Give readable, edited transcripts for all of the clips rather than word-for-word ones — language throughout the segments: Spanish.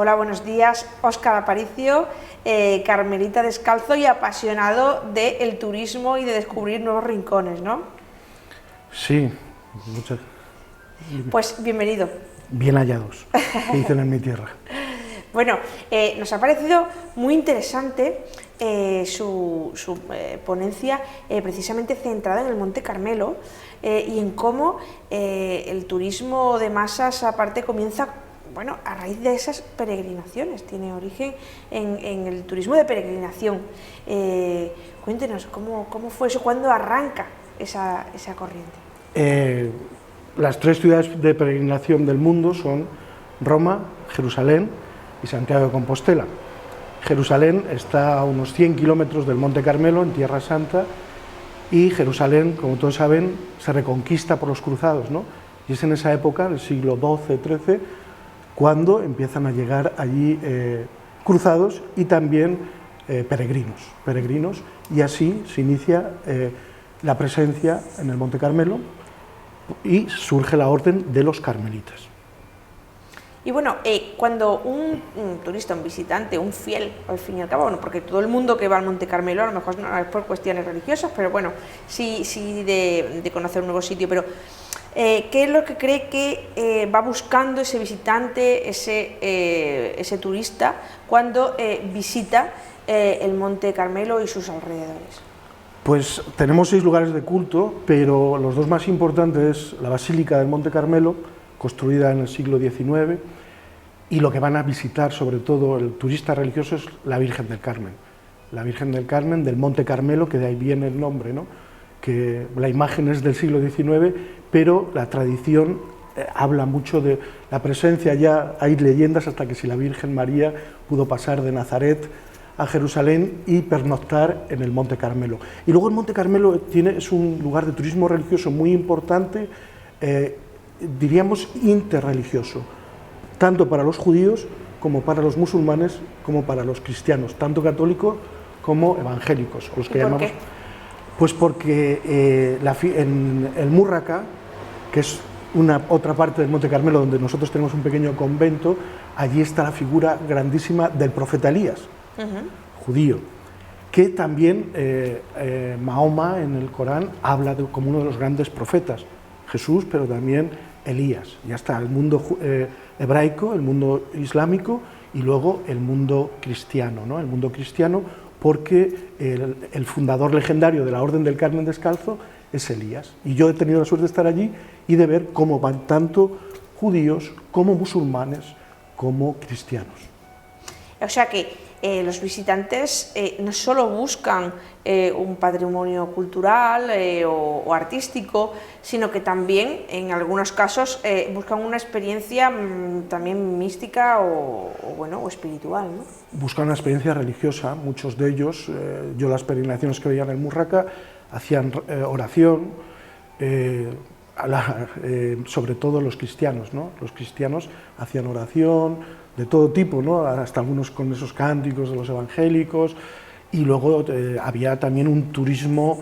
Hola, buenos días. Óscar Aparicio, carmelita descalzo y apasionado del turismo y de descubrir nuevos rincones, ¿no? Sí, muchas. Pues bienvenido. Bien hallados, que dicen en mi tierra. Bueno, nos ha parecido muy interesante su ponencia precisamente centrada en el Monte Carmelo y en cómo el turismo de masas aparte comienza, bueno, a raíz de esas peregrinaciones, tiene origen en el turismo de peregrinación. Cuéntenos, ¿cómo fue eso? ¿Cuándo arranca esa corriente? Las tres ciudades de peregrinación del mundo son Roma, Jerusalén y Santiago de Compostela. Jerusalén está a unos 100 kilómetros del Monte Carmelo, en Tierra Santa, y Jerusalén, como todos saben, se reconquista por los cruzados, ¿no? Y es en esa época, del siglo XII-XIII, cuando empiezan a llegar allí cruzados y también peregrinos, y así se inicia la presencia en el Monte Carmelo y surge la orden de los carmelitas. Y bueno, cuando un turista, un visitante, un fiel, al fin y al cabo, bueno, porque todo el mundo que va al Monte Carmelo, a lo mejor no es por cuestiones religiosas, pero bueno, sí de conocer un nuevo sitio, pero ¿qué es lo que cree que va buscando ese visitante, ese turista, cuando visita el Monte Carmelo y sus alrededores? Pues tenemos 6 lugares de culto, pero los dos más importantes es la Basílica del Monte Carmelo, construida en el siglo XIX, y lo que van a visitar sobre todo el turista religioso es la Virgen del Carmen. La Virgen del Carmen del Monte Carmelo, que de ahí viene el nombre, ¿no? Que la imagen es del siglo XIX, pero la tradición habla mucho de la presencia, ya hay leyendas hasta que si la Virgen María pudo pasar de Nazaret a Jerusalén y pernoctar en el Monte Carmelo. Y luego el Monte Carmelo es un lugar de turismo religioso muy importante, diríamos interreligioso, tanto para los judíos como para los musulmanes, como para los cristianos, tanto católicos como evangélicos. Los que llamamos, ¿por qué? Pues porque en el Múrraca, que es otra parte del Monte Carmelo donde nosotros tenemos un pequeño convento, allí está la figura grandísima del profeta Elías, judío, que también Mahoma en el Corán habla como uno de los grandes profetas, Jesús, pero también Elías. Ya está el mundo hebraico, el mundo islámico y luego el mundo cristiano, ¿no? El mundo cristiano porque el fundador legendario de la Orden del Carmen Descalzo es Elías. Y yo he tenido la suerte de estar allí y de ver cómo van tanto judíos como musulmanes como cristianos. O sea que los visitantes no solo buscan un patrimonio cultural o artístico, sino que también en algunos casos buscan una experiencia también mística o espiritual, ¿no? Buscan una experiencia religiosa, muchos de ellos, yo las peregrinaciones que veía en el Múrraca hacían oración, sobre todo los cristianos, ¿no? Los cristianos hacían oración de todo tipo, ¿no? Hasta algunos con esos cánticos de los evangélicos, y luego había también un turismo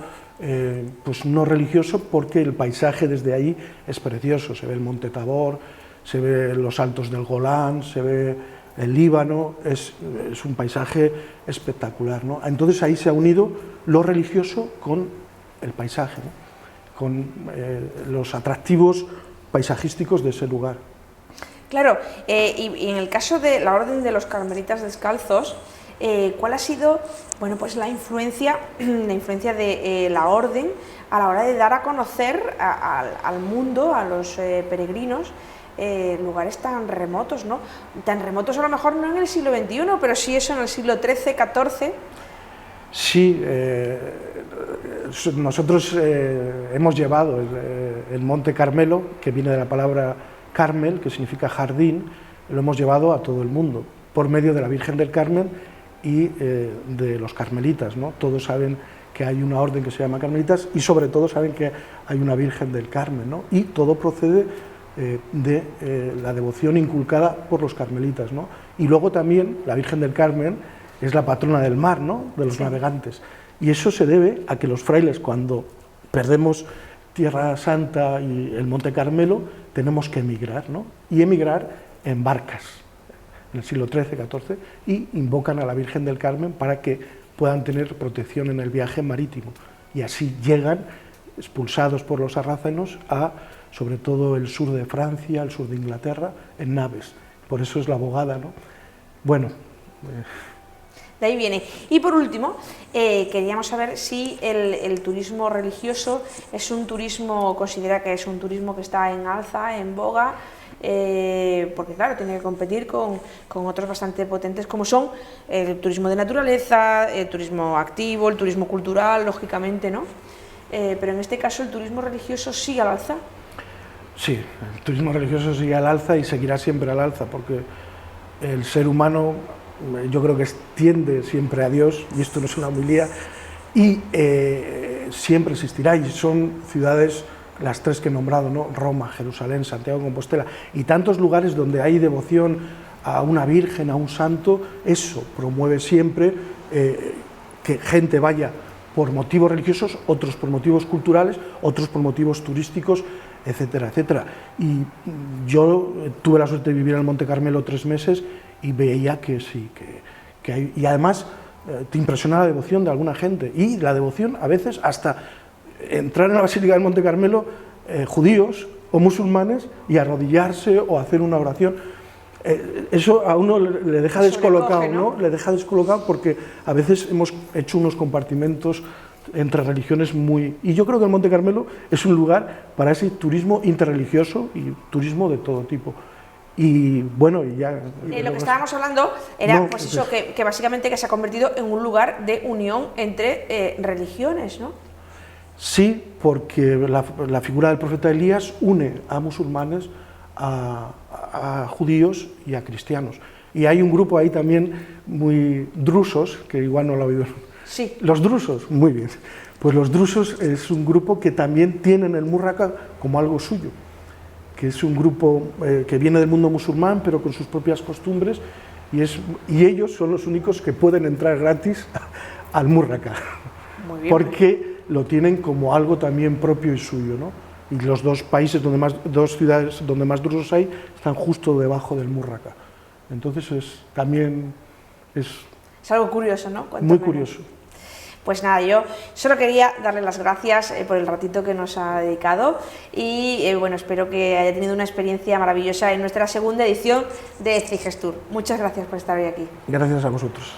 pues no religioso, porque el paisaje desde ahí es precioso, se ve el Monte Tabor, se ve los altos del Golán, se ve el Líbano, es un paisaje espectacular, ¿no? Entonces ahí se ha unido lo religioso con el paisaje, ¿no? Con los atractivos paisajísticos de ese lugar. Claro, y en el caso de la Orden de los Carmelitas Descalzos, ¿cuál ha sido, bueno, pues la influencia de la Orden a la hora de dar a conocer al mundo, a los peregrinos, lugares tan remotos, ¿no? Tan remotos a lo mejor no en el siglo XXI, pero sí eso en el siglo XIII, XIV. Sí, nosotros hemos llevado el Monte Carmelo, que viene de la palabra Carmel, que significa jardín, lo hemos llevado a todo el mundo, por medio de la Virgen del Carmen y de los carmelitas, ¿no? Todos saben que hay una orden que se llama carmelitas y sobre todo saben que hay una Virgen del Carmen, ¿no? Y todo procede de la devoción inculcada por los carmelitas, ¿no? Y luego también la Virgen del Carmen es la patrona del mar, ¿no? De los navegantes, y eso se debe a que los frailes, cuando perdemos Tierra Santa y el Monte Carmelo, tenemos que emigrar, ¿no? Y emigrar en barcas. en el siglo XIII, XIV, y invocan a la Virgen del Carmen para que puedan tener protección en el viaje marítimo. Y así llegan, expulsados por los sarracenos, a sobre todo el sur de Francia, el sur de Inglaterra, en naves. Por eso es la abogada, ¿no? Bueno. De ahí viene. Y por último, queríamos saber si el turismo religioso es un turismo, considera que es un turismo que está en alza, en boga, porque claro, tiene que competir con otros bastante potentes como son el turismo de naturaleza, el turismo activo, el turismo cultural, lógicamente, ¿no? Pero en este caso el turismo religioso sigue al alza. Sí, el turismo religioso sigue al alza y seguirá siempre al alza, porque el ser humano, yo creo que tiende siempre a Dios, y esto no es una homilía, y siempre existirá, y son ciudades, las tres que he nombrado, ¿no? Roma, Jerusalén, Santiago de Compostela, y tantos lugares donde hay devoción a una virgen, a un santo. Eso promueve siempre que gente vaya por motivos religiosos, otros por motivos culturales, otros por motivos turísticos, etcétera, etcétera. Y yo tuve la suerte de vivir en el Monte Carmelo 3 meses y veía que sí, que hay, y además te impresiona la devoción de alguna gente, y la devoción a veces hasta entrar en la Basílica del Monte Carmelo, judíos o musulmanes, y arrodillarse o hacer una oración. Eso a uno le deja descolocado, ¿no? Le deja descolocado, porque a veces hemos hecho unos compartimentos entre religiones muy... Y yo creo que el Monte Carmelo es un lugar para ese turismo interreligioso y turismo de todo tipo. Y bueno, y ya... lo que estábamos hablando era pues eso, que básicamente que se ha convertido en un lugar de unión entre religiones, ¿no? Sí, porque la figura del profeta Elías une a musulmanes, a judíos y a cristianos. Y hay un grupo ahí también muy drusos, que igual no lo ha oído. Sí. Los drusos, muy bien. Pues los drusos es un grupo que también tienen el Múrraca como algo suyo, que es un grupo que viene del mundo musulmán, pero con sus propias costumbres, y ellos son los únicos que pueden entrar gratis al Múrraca. Muy bien. Porque lo tienen como algo también propio y suyo, ¿no? Y los dos países dos ciudades donde más drusos hay están justo debajo del Múrraca. Entonces también es algo curioso, ¿no? Muy curioso. Pues nada, yo solo quería darle las gracias por el ratito que nos ha dedicado, y bueno, espero que haya tenido una experiencia maravillosa en nuestra segunda edición de CIGESTOUR. Muchas gracias por estar hoy aquí. Gracias a vosotros.